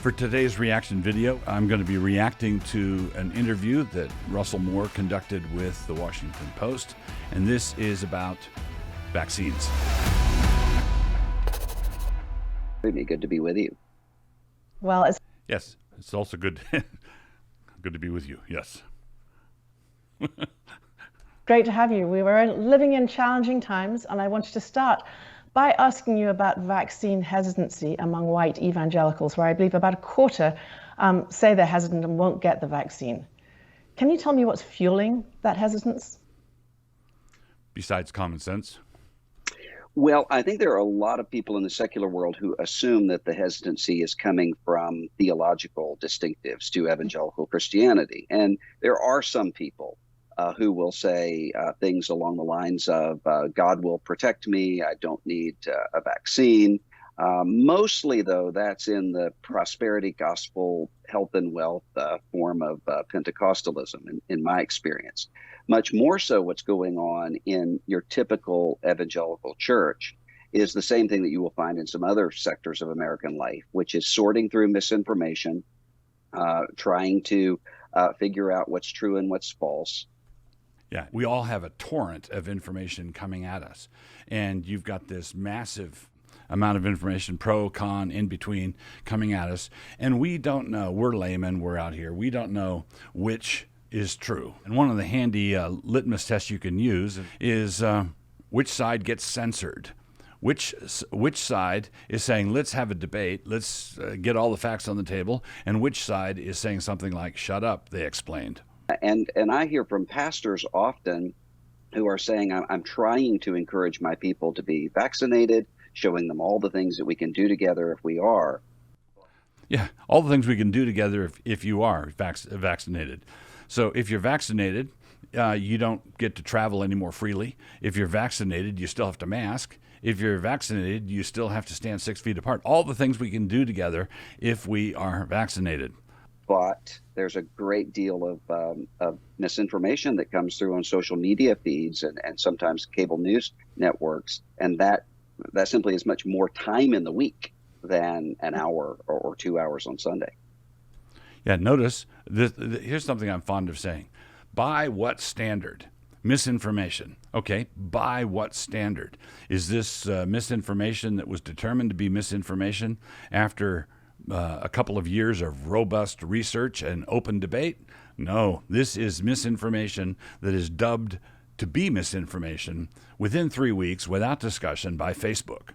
For today's reaction video, I'm going to be reacting to an interview that Russell Moore conducted with the Washington Post, and this is about vaccines. It'd be good to be with you. Well, Yes, it's also good good to be with you, yes. great to have you. We were living in challenging times, and I wanted to start by asking you about vaccine hesitancy among white evangelicals, where I believe about a quarter say they're hesitant and won't get the vaccine. Can you tell me what's fueling that hesitance? Besides common sense. Well, I think there are a lot of people in the secular world who assume that the hesitancy is coming from theological distinctives to evangelical Christianity. And there are some people who will say things along the lines of, God will protect me, I don't need a vaccine. Mostly, though, that's in the prosperity gospel, health and wealth form of Pentecostalism, in my experience. Much more so, what's going on in your typical evangelical church is the same thing that you will find in some other sectors of American life, which is sorting through misinformation, trying to figure out what's true and what's false. Yeah, we all have a torrent of information coming at us, and you've got this massive amount of information, pro, con, in between, coming at us, and we don't know. We're laymen, we're out here. We don't know which is true. And one of the handy litmus tests you can use is which side gets censored. Which side is saying, let's have a debate, let's get all the facts on the table, and which side is saying something like, shut up, they explained. And I hear from pastors often who are saying, I'm trying to encourage my people to be vaccinated, showing them all the things that we can do together if we are. Yeah, all the things we can do together if you are vaccinated. So if you're vaccinated, you don't get to travel any more freely. If you're vaccinated, you still have to mask. If you're vaccinated, you still have to stand 6 feet apart. All the things we can do together if we are vaccinated. But there's a great deal of misinformation that comes through on social media feeds and sometimes cable news networks. And that simply is much more time in the week than an hour or 2 hours on Sunday. Yeah, notice, here's something I'm fond of saying. By what standard? Misinformation. Okay, by what standard? Is this misinformation that was determined to be misinformation after a couple of years of robust research and open debate? No, this is misinformation that is dubbed to be misinformation within 3 weeks without discussion by Facebook.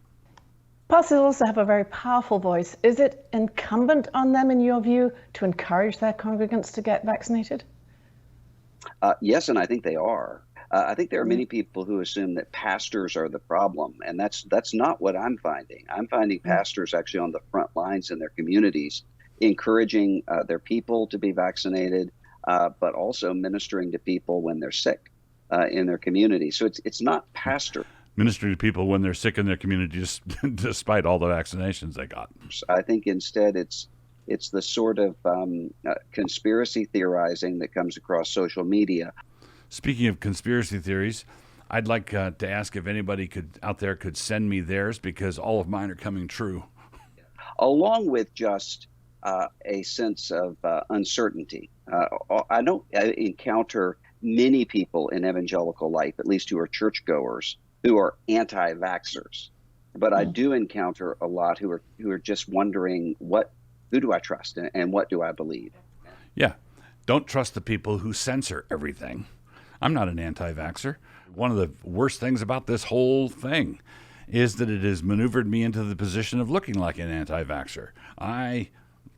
Pastors also have a very powerful voice. Is it incumbent on them, in your view, to encourage their congregants to get vaccinated? Yes, and I think they are. I think there are many people who assume that pastors are the problem, and that's not what I'm finding. I'm finding pastors actually on the front lines in their communities, encouraging their people to be vaccinated, but also ministering to people when they're sick in their community. So it's not pastor. Ministering to people when they're sick in their community, despite all the vaccinations they got. I think instead it's the sort of conspiracy theorizing that comes across social media. Speaking of conspiracy theories, I'd like to ask if anybody out there could send me theirs, because all of mine are coming true. Along with just a sense of uncertainty. I don't encounter many people in evangelical life, at least who are churchgoers, who are anti-vaxxers. But I do encounter a lot who are just wondering, who do I trust and what do I believe? Yeah, don't trust the people who censor everything. I'm not an anti-vaxxer. One of the worst things about this whole thing is that it has maneuvered me into the position of looking like an anti-vaxxer. I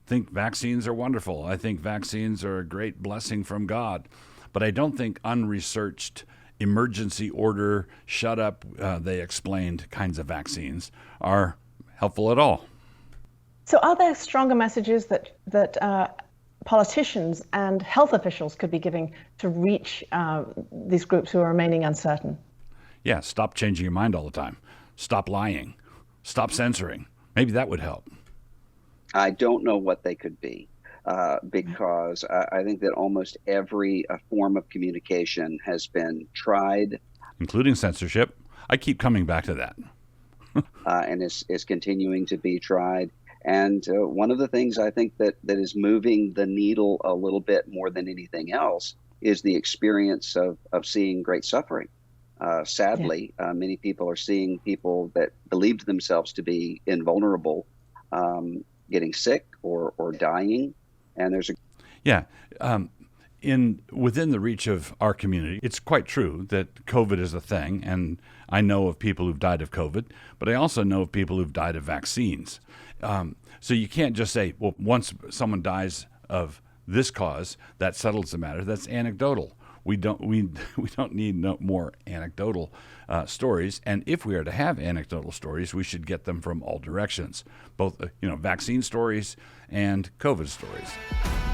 think vaccines are wonderful. I think vaccines are a great blessing from God. But I don't think unresearched, emergency order, shut up, they explained kinds of vaccines are helpful at all. So are there stronger messages that politicians and health officials could be giving to reach these groups who are remaining uncertain? Yeah, stop changing your mind all the time. Stop lying. Stop censoring. Maybe that would help. I don't know what they could be, because I think that almost every form of communication has been tried. Including censorship. I keep coming back to that. And is continuing to be tried. And one of the things I think that is moving the needle a little bit more than anything else is the experience of seeing great suffering. Sadly, many people are seeing people that believed themselves to be invulnerable getting sick or dying. And there's a within the reach of our community, it's quite true that COVID is a thing, and I know of people who've died of COVID, but I also know of people who've died of vaccines. So you can't just say, well, once someone dies of this cause, that settles the matter. That's anecdotal. We don't need no more anecdotal stories. And if we are to have anecdotal stories, we should get them from all directions, both vaccine stories and COVID stories.